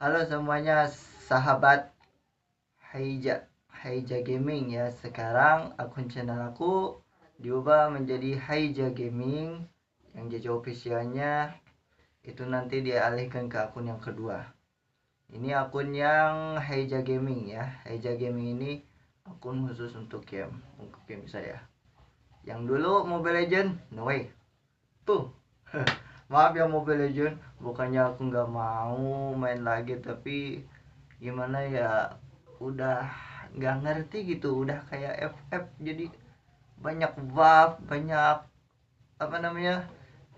Halo semuanya, sahabat Haija Gaming ya. Sekarang akun channel aku diubah menjadi Haija Gaming. Yang jadi officialnya itu nanti dialihkan ke akun yang kedua. Ini akun yang Haija Gaming ya. Haija Gaming ini akun khusus untuk game saya. Yang dulu Mobile Legend, no way. Tuh. Maaf ya Mobile Legend, bukannya aku nggak mau main lagi, tapi gimana ya, udah nggak ngerti gitu, udah kayak FF, jadi banyak buff, banyak apa namanya,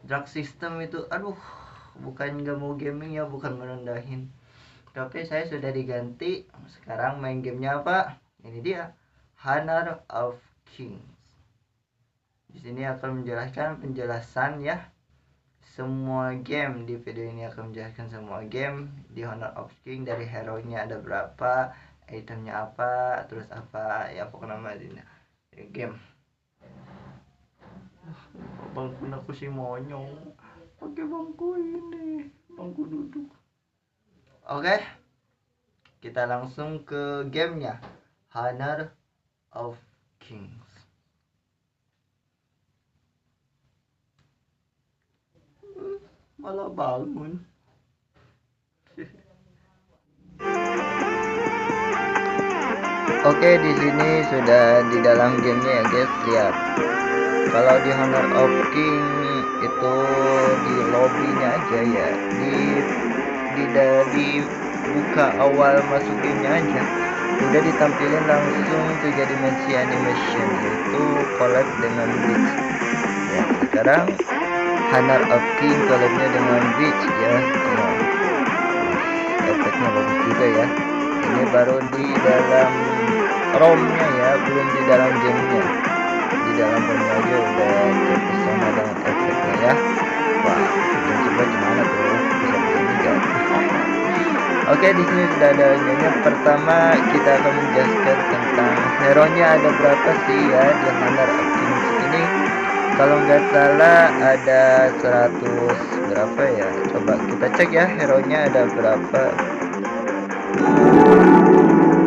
drug system itu. Aduh, bukan nggak mau gaming ya, bukan merendahin, tapi saya sudah diganti. Sekarang main gamenya apa? Ini dia, Honor of Kings. Di sini akan menjelaskan penjelasan ya, semua game. Di video ini akan menjelaskan semua game di Honor of King, dari hero nya ada berapa, itemnya apa, terus apa ya, pokoknya nama game. Bangku aku si monyong pakai bangku ini, bangku duduk. Oke, kita langsung ke gamenya, Honor of Kings. Malah bangun. Oke, di sini sudah di dalam gamenya ya guys, lihat. Kalau di Honor of King itu di lobbynya aja ya, di buka awal masuk gamenya aja udah ditampilin langsung 3 dimensi animation, yaitu collab dengan Bleach ya. Sekarang Honor of King collabnya dengan Bleach ya. Efeknya bagus juga ya. Ini baru di dalam ROM-nya ya, belum di dalam gamenya. Di dalam ROM aja udah terpesona dengan efeknya ya. Wah, dan coba gimana tuh, bisa begini gak? Oke, di sini sudah ada gamenya. Pertama kita akan menjelaskan tentang hero-nya ada berapa sih ya di Honor of Kings ini. Kalau nggak salah ada 100 berapa ya, coba kita cek ya, hero-nya ada berapa.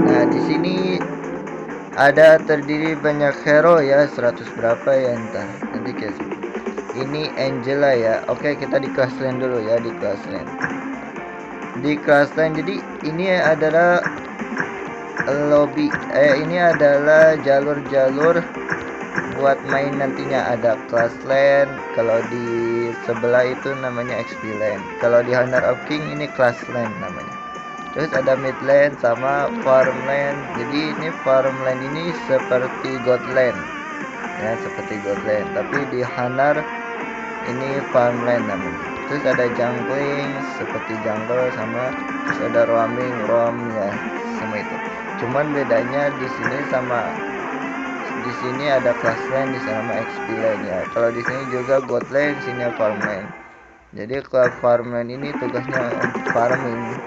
Nah, di sini ada terdiri banyak hero ya, 100 berapa ya, entah nanti guys. Ini Angela ya. Oke, kita di kelas lain dulu ya, di kelas lain. Di kelas lain, jadi ini adalah lobby, ini adalah jalur-jalur buat main nantinya. Ada kelas lane, kalau di sebelah itu namanya XP lane. Kalau di Honor of King ini kelas lane namanya. Terus ada mid lane sama farm lane. Jadi ini farm lane ini seperti god lane ya, seperti god lane, tapi di Honor ini farm lane namanya. Terus ada jungling seperti jungle, sama terus ada roaming roam ya, semua itu. Cuman bedanya di sini sama di sini ada class lane, di sana XP lane ya. Kalau di sini juga god lane, sini farm lane. Jadi kalau farm lane ini tugasnya farming.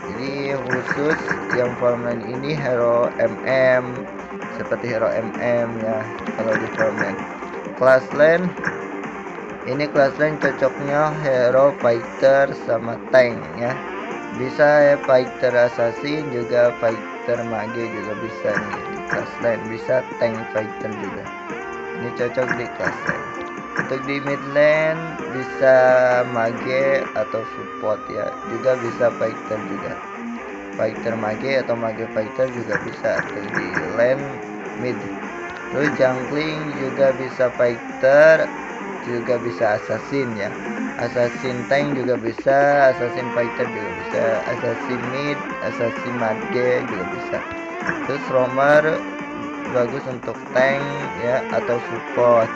Jadi khusus yang farm lane ini hero MM, seperti hero MM ya. Kalau di farm lane, class lane ini kelas lain cocoknya hero fighter sama tank ya. Bisa ya, fighter assassin juga, fighter mage juga bisa nih di kelas lain. Bisa tank fighter juga, ini cocok di kelas lain. Untuk di mid lane bisa mage atau support ya, juga bisa fighter juga, fighter mage atau mage fighter juga bisa tuh di lane mid. Terus jungling juga bisa, fighter juga bisa, assassin ya, assassin tank juga bisa, assassin fighter juga bisa, assassin mid, assassin mage juga bisa. Terus roamer bagus untuk tank ya, atau support.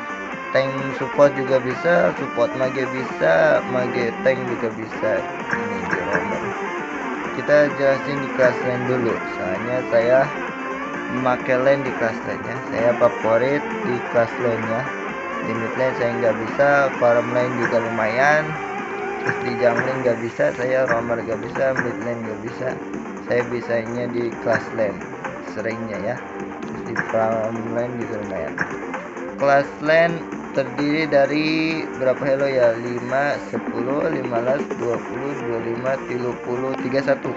Tank support juga bisa, support mage bisa, mage tank juga bisa. Ini di roamer. Kita jelasin di kelas lane dulu, soalnya saya memakai lane di kelas lane nya. Saya favorit di kelas lane nya. Di mid lane saya nggak bisa, farm lane juga lumayan, terus di jungling nggak bisa, saya roamer nggak bisa, mid lane nggak bisa. Saya bisanya di kelas lane seringnya ya, terus di farm lane juga lumayan. Kelas lane terdiri dari berapa hero ya, 5, 10, 15, 20, 25, 30, 31.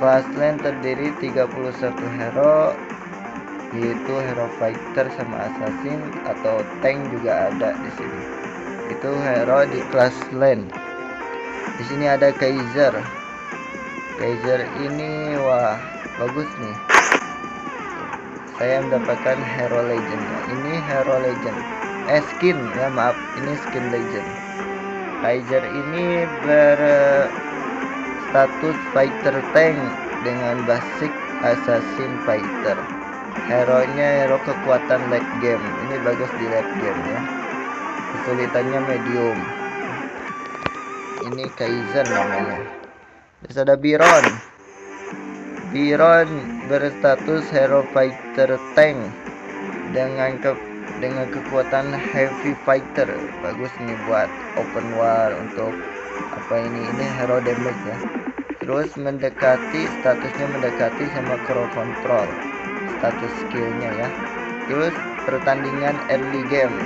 Kelas lane terdiri 31 hero, yaitu hero fighter sama assassin atau tank juga ada di sini. Itu hero di kelas lane. Di sini ada Kaiser. Kaiser ini wah bagus nih. Saya mendapatkan hero legendnya. Ini hero legend. Skin ya, maaf, ini skin legend. Kaiser ini berstatus fighter tank dengan basic assassin fighter. Hero-nya hero kekuatan late game. Ini bagus di late game ya. Kesulitannya medium. Ini Kaiser namanya. Terus ada Biron. Biron berstatus hero fighter tank dengan kekuatan heavy fighter. Bagus nih buat open war untuk apa ini hero damage ya. Terus statusnya mendekati sama crow control, status skillnya ya. Terus pertandingan early game,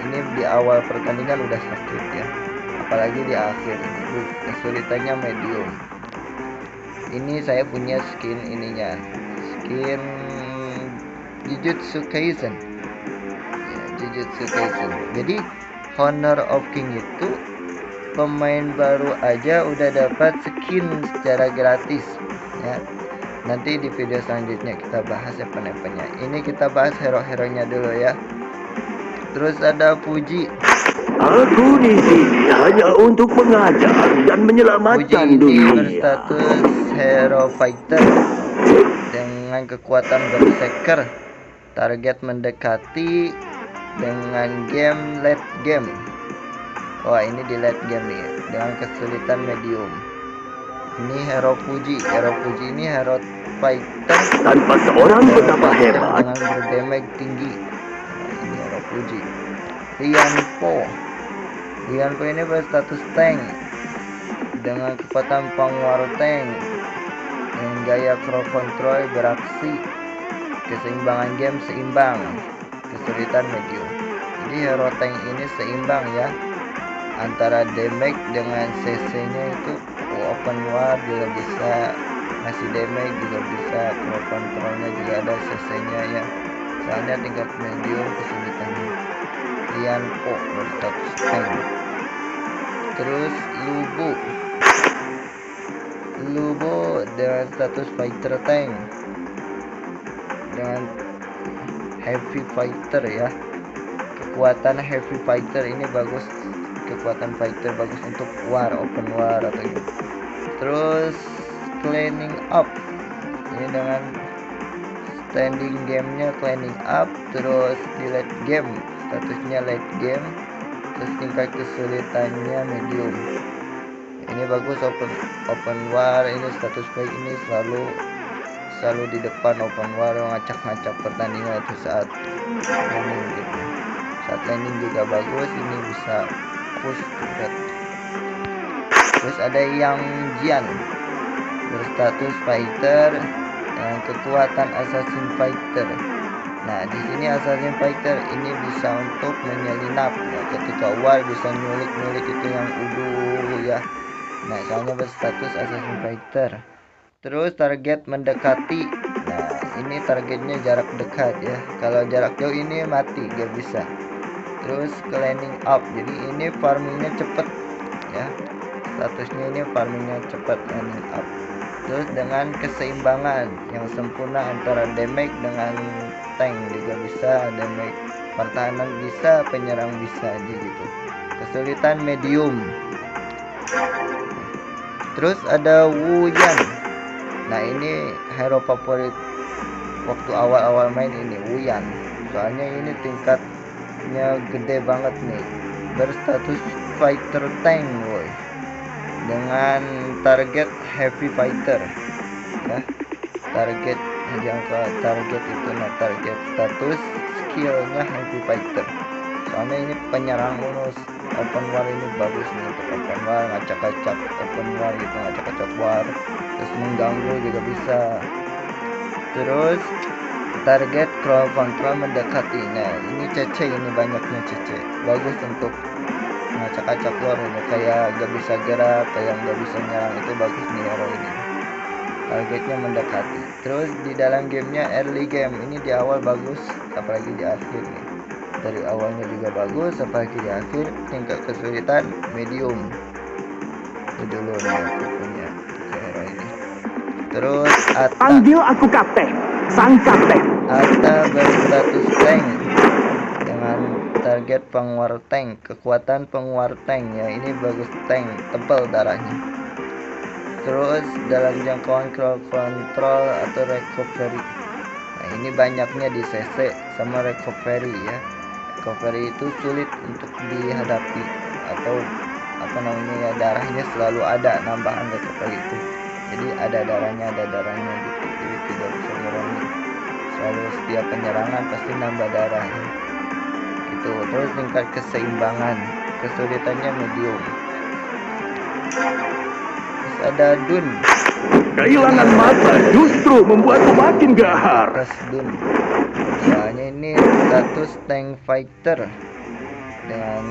ini di awal pertandingan udah sakit ya, apalagi di akhir. Ini kesulitannya medium. Ini saya punya skin ininya, skin Jujutsu Kaisen ya, Jujutsu Kaisen. Jadi Honor of King itu pemain baru aja udah dapat skin secara gratis ya. Nanti di video selanjutnya kita bahas event-eventnya. Ini kita bahas hero-heronya dulu ya. Terus ada Fuji. Aku di sini hanya untuk mengajar dan menyelamatkan Fuji ini dunia. berstatus hero fighter dengan kekuatan berserker. Target mendekati dengan game late game. Wah, ini di late game nih dengan kesulitan medium. Ini hero Fuji. Hero Fuji ini hero fighter Tanpa seorang betapa hebat dengan berdamage tinggi. Nah, ini hero Fuji. Rianpo ini berstatus tank dengan kekuatan penguar tank dengan gaya crow control beraksi. Keseimbangan game seimbang, kesulitan medium. Jadi hero tank ini seimbang ya, antara damage dengan CC nya itu open war juga bisa ngasih damage, juga bisa crow controlnya juga ada CC nya ya. Soalnya tingkat medium kesulitannya. Rianpo berstatus tank. Terus Lubo dengan status fighter tank dengan heavy fighter ya. Kekuatan heavy fighter ini bagus, kekuatan fighter bagus untuk war, open war atau gitu. Terus cleaning up ini dengan standing gamenya cleaning up. Terus di late game statusnya late game. Terus tingkat kesulitannya medium. Ini bagus open war. Ini status baik, ini selalu di depan open war, ngacak-ngacak pertandingan itu saat landing gitu. Saat landing juga bagus, ini bisa push juga. Terus ada yang Jian berstatus fighter dengan kekuatan assassin fighter. Nah, di sini assassin fighter ini bisa untuk menyelinap ya, ketika war bisa nyulik itu yang udu ya. Nah, soalnya berstatus assassin fighter. Terus target mendekati. Nah, ini targetnya jarak dekat ya. Kalau jarak jauh ini mati, gak bisa. Terus cleaning up, jadi ini farmingnya cepet ya. Statusnya ini farmingnya cepet, cleaning up. Terus dengan keseimbangan yang sempurna antara damage dengan tank juga bisa, damage pertahanan bisa, penyerang bisa aja gitu. Kesulitan medium. Terus ada Wu Yan. Nah, ini hero favorit waktu awal-awal main ini, Wu Yan. Soalnya ini tingkatnya gede banget nih. Berstatus fighter tank, woy. Dengan target heavy fighter. Ya. Target jangka target itu, nah target status skillnya heavy fighter. Soalnya ini penyerang bonus open war, ini bagus nih untuk open war, ngacak-ngacak open war gitu, ngacak-ngacak war, terus mengganggu juga bisa. Terus Target crowd control mendekati. Nah ini CC, ini banyaknya CC, bagus untuk ngacak-acak war ini, kayak gak bisa gerak, kayak nggak bisa nyerang, itu bagus nih hero ini. Targetnya mendekati. Terus di dalam gamenya early game ini di awal bagus, apalagi di akhir nih. Dari awalnya juga bagus, apalagi di akhir. Tingkat kesulitan medium. Itu dulu nih aku punya hero ini. Terus Atta. Panggil aku kapten, sang kapten. Atta berstatus tank dengan target penguat tank, kekuatan penguat tank ya. Ini bagus, tank tebal darahnya. Terus dalam jangkauan crowd control atau recovery. Nah ini banyaknya di CC sama recovery ya. Recovery itu sulit untuk dihadapi, atau apa namanya ya, darahnya selalu ada nambahan recovery itu. Jadi ada darahnya gitu. Jadi tidak bisa ngurangi. Selalu setiap penyerangan pasti nambah darah gitu. Terus tingkat keseimbangan, kesulitannya medium. Terus ada Dun. Kehilangan mata justru membuatku makin gahar. Atas Dun, soalnya ini status tank fighter dengan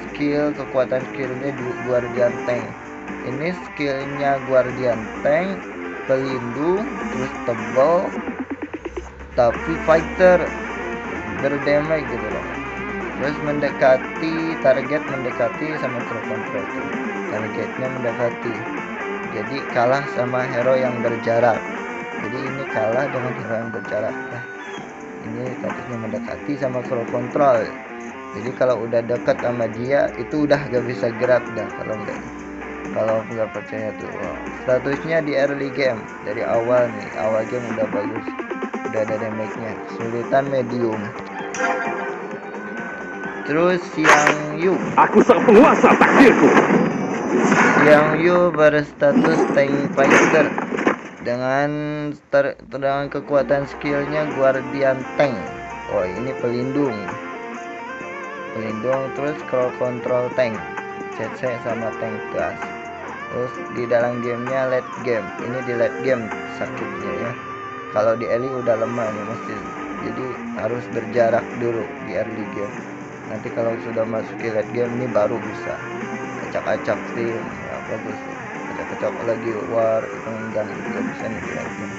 skill, kekuatan skillnya guardian tank. Ini skillnya guardian tank, pelindung, terus tebal, tapi fighter, berdamage gitu loh. Terus mendekati target, mendekati sama crowd control tuh. Targetnya mendekati, jadi kalah sama hero yang berjarak. Jadi ini kalah dengan hero yang berjarak ya. Ini statusnya mendekati sama crowd control. Jadi kalau udah dekat sama dia itu udah gak bisa gerak dah kalau nggak percaya tuh. Statusnya di early game, dari awal nih, awal game udah bagus, udah ada damage-nya. Kesulitan medium. Terus Xiang Yu. Aku sang penguasa takdirku. Xiang Yu berstatus tank fighter dengan kekuatan skillnya guardian tank. Oh ini pelindung, terus crowd control tank, CC sama tank gas. Terus di dalam gamenya late game, ini di late game sakitnya ya. Kalau di early udah lemah nih mesti, jadi harus berjarak dulu di early game. Nanti kalau sudah masuk ke late game ini baru bisa acak-acak tim ya, bagus. Acak-acak lagi war itu enggak juga bisa nih di late game.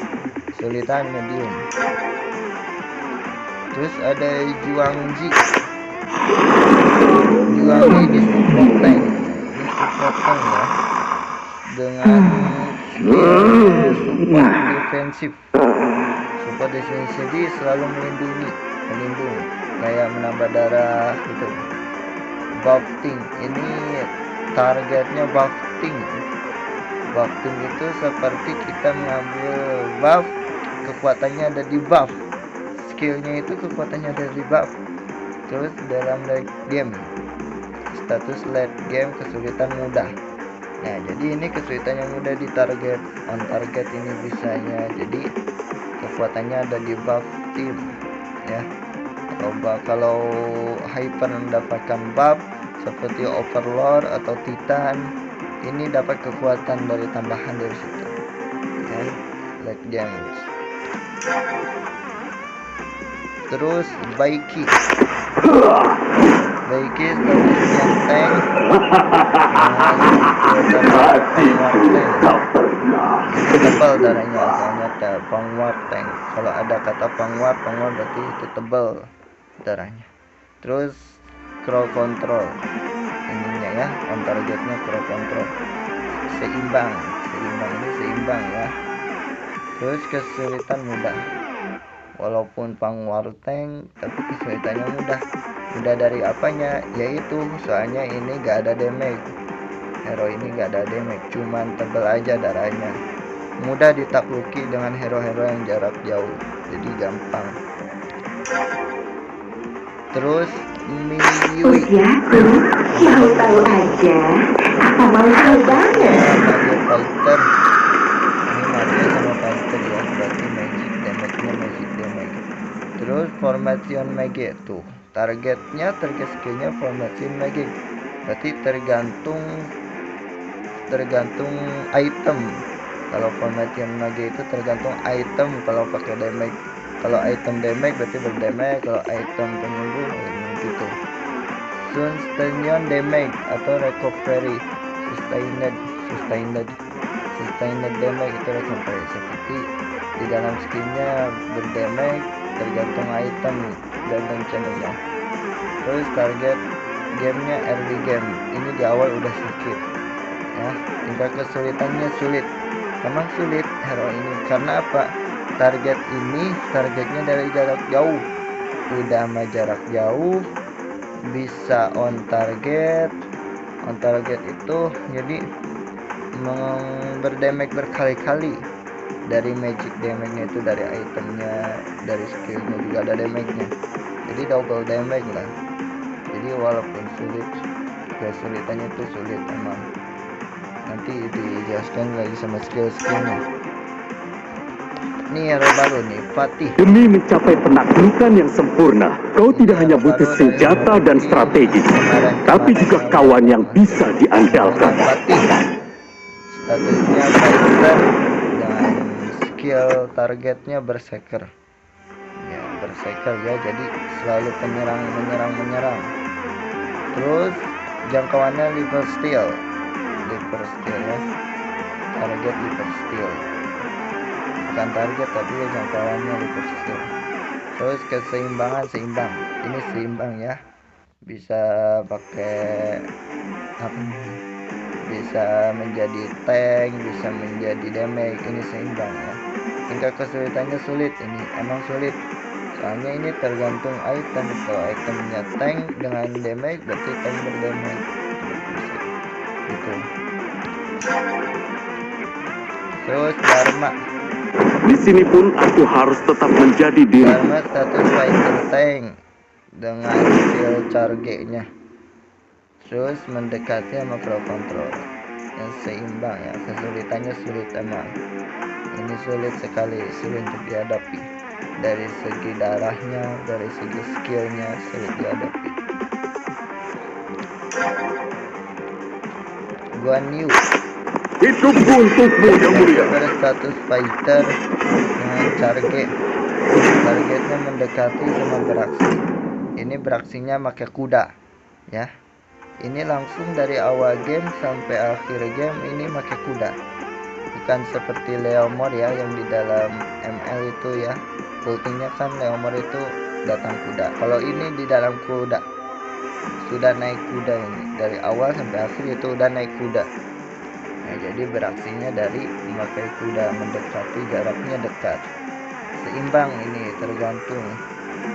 Kesulitan medium. Terus ada Juangji. Juangji di support tank, ya, dengan support defensif. Support defensif jadi selalu melindung, kayak menambah darah gitu. Buffing, ini targetnya buffing. Buffing itu seperti kita mengambil buff, kekuatannya ada di buff. Skillnya itu kekuatannya ada di buff. Terus dalam late game, status late game kesulitan mudah. Nah jadi ini kesulitan yang mudah di target, on target ini bisanya. Jadi kekuatannya ada di buff tim ya. Kalau hyper mendapatkan buff seperti overlord atau titan, ini dapat kekuatan dari tambahan dari situ ya, late game. Terus Baiki statusnya tank, tebal darahnya, soalnya penguat tank. Kalau ada kata penguat berarti itu tebal darahnya. Terus crowd control ininya ya, on targetnya crowd control, seimbang ya. Terus kesulitan mudah, walaupun penguat tank tapi kesulitannya mudah dari apanya, yaitu soalnya ini gak ada damage, hero ini gak ada damage, cuman tebal aja darahnya, mudah ditakluki dengan hero-hero yang jarak jauh, jadi gampang. Terus Miyui, mau tahu aja apa mau tahu banget. fighter, ini mati sama fighter ya, berarti magic damage. Terus formation magic tuh, target skillnya formation magic, berarti tergantung item. Kalau formation magic itu tergantung item kalau pakai damage Kalau item damage berarti berdamage, kalau item penyembuh gitu. Sustained damage atau recovery. Sustained damage itu recovery, seperti di dalam skinnya berdamage tergantung item dan channelnya. Terus target gamenya early game, ini di awal udah sedikit ya. Tingkat kesulitannya sulit, memang sulit hero ini karena apa? Targetnya dari jarak jauh, udah mah jarak jauh bisa on target itu jadi berdamage berkali-kali dari magic damage-nya itu, dari itemnya, dari skillnya juga ada damage-nya, jadi double damage lah. Jadi walaupun sulit, kesulitannya itu sulit emang, nanti dijelaskan lagi sama skill-skillnya. Ini hero baru nih, Fatih. Demi mencapai penaklukan yang sempurna, kau tidak hanya butuh senjata dan strategi, tapi juga kawan yang bisa diandalkan. Fatih statusnya fighter dengan skill targetnya berserker ya, jadi selalu menyerang. Terus jangkauannya liver steal ya, target liver steal, bukan target tapi jangkauannya liver steal. Terus keseimbangan, ini seimbang ya, bisa pakai apa, bisa menjadi tank, bisa menjadi damage, ini seimbang ya. Tingkat kesulitannya sulit, ini emang sulit soalnya ini tergantung item. Kalau itemnya tank dengan damage berarti tank berdamage gitu. Terus Dharma, Di sini pun aku harus tetap menjadi diri. Dharma status fighter tank dengan skill charge-nya. Terus mendekati sama pro control yang seimbang ya. Kesulitannya sulit emang, ini sulit sekali, sulit untuk dihadapi. Dari segi darahnya, dari segi skillnya sulit dihadapi. Guan Yu, Hidup untukmu yang mulia. pada status fighter dengan targetnya mendekati sama beraksi. Ini beraksinya pakai kuda ya. Ini langsung dari awal game sampai akhir game ini pakai kuda, bukan seperti Leomord ya yang di dalam ML itu ya. Ultinya kan Leomord itu datang kuda, kalau ini di dalam kuda, sudah naik kuda. Ini dari awal sampai akhir itu udah naik kuda. Nah, jadi beraksinya dari memakai kuda, mendekati, jaraknya dekat. Seimbang ini tergantung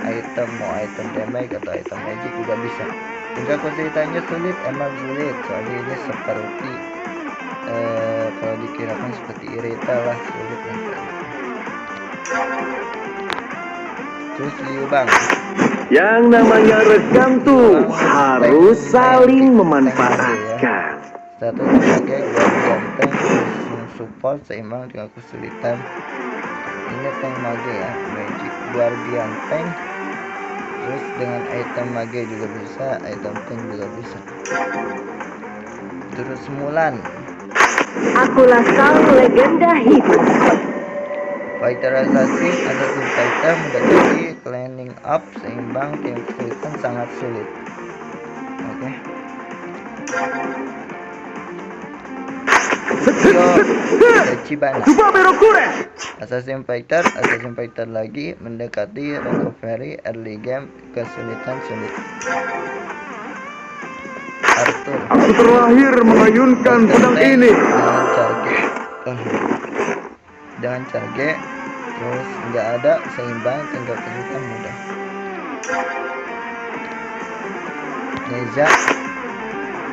item, mau item damage atau item magic juga bisa. Tingkat kesulitannya sulit, emang sulit soalnya ini seperti kalau dikirakan seperti Irita lah, sulit lah. Terus Liu Bang, Yang namanya rekam tuh harus saling memanfaatkan. status sebagai guardian tank, support seimbang dengan kesulitan. Ini tank mage ya, magic guardian tank. Terus dengan item mage juga bisa, item tank juga bisa. Terus Mulan, Akulah sang legenda hidup. fighter assassin fighter mendekati cleaning up seimbang dengan kesulitan sangat sulit. Oke. Ichibana, assassin fighter lagi mendekati recovery early game, kesulitan sulit. Arthur, Aku terlahir mengayunkan pedang ini. dengan charge terus nggak ada seimbang, tinggal kesulitan mudah. Neza,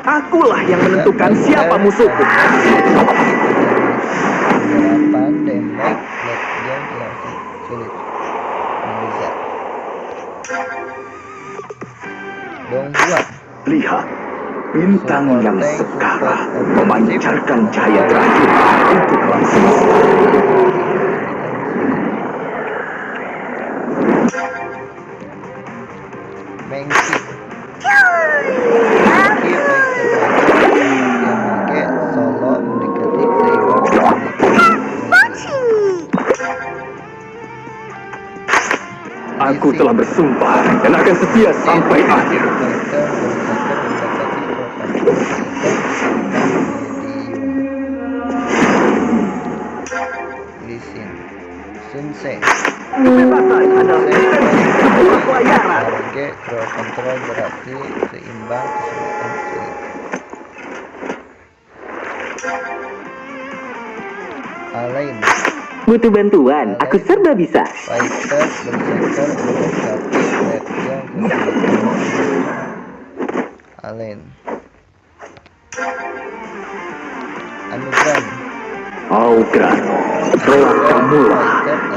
Akulah yang menentukan siapa musuhku. 8 damage late game langsung sulit. Neza, Donghua, Lihat, bintang yang sekarang memancarkan cahaya terakhir untuk langsung. Mengki, Yamage solo mendekati seimbang. Aku telah bersumpah dan akan setia sampai akhir. Sensei Kebebasan adalah sebuah pelayaran. Oke, draw control berarti seimbang, kesulitan sulit. Alain Butuh bantuan? Aku serba bisa. fighter berserker mendekati red yang kesulitan. Alain Anugrah Augran, roh kamulah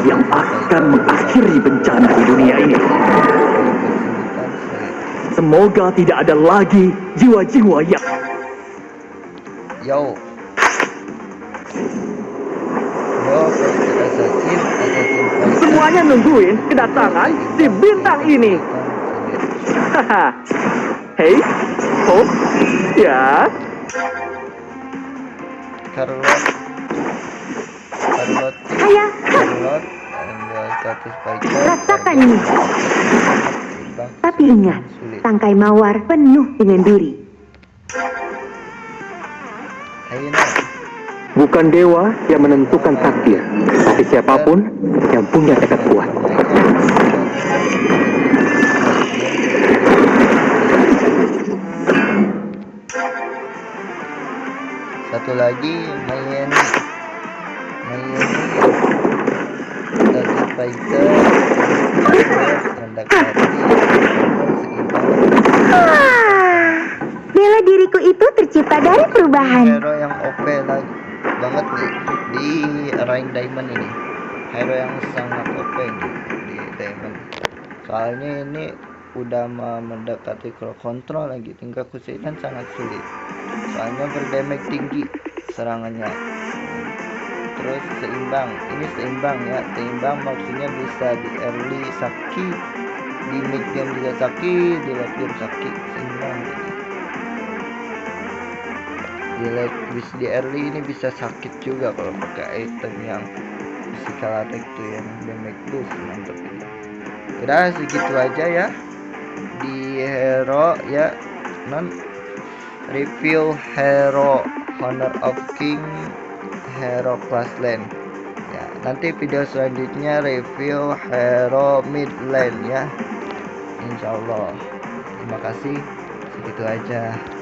yang akan mengakhiri bencana di dunia ini. kesulitan sulit. Semoga tidak ada lagi jiwa-jiwa yang... Yo fighter assassin fighter. Semuanya nungguin kedatangan si bintang ini. Haha. Hei, oh, ya. Charlotte Ayah, ambil status fighter. rasakan ini. Seimbang, Tapi ingat, sulit. tangkai mawar penuh dengan duri. Ayo nah. Bukan dewa yang menentukan takdir, tapi siapapun yang punya tekad kuat. Satu lagi Mayeni status fighter mendekati Bela diriku itu tercipta dari perubahan. hero yang OP lagi banget nih di rank diamond ini, hero yang sangat OP nih di diamond, soalnya ini udah mendekati crowd control lagi, tingkat kesulitan sangat sulit soalnya berdamage tinggi serangannya. Terus seimbang, ini seimbang ya, seimbang maksudnya bisa di early sakit, di mid game juga sakit, di late game sakit, seimbang jadi di early ini bisa sakit juga kalau pakai item yang physical attack tuh yang damage boost, mantap ini. Udah segitu aja ya di hero ya, non review hero Honor of King hero class lane ya. Nanti video selanjutnya review hero mid lane ya, insyaallah. Terima kasih, segitu aja.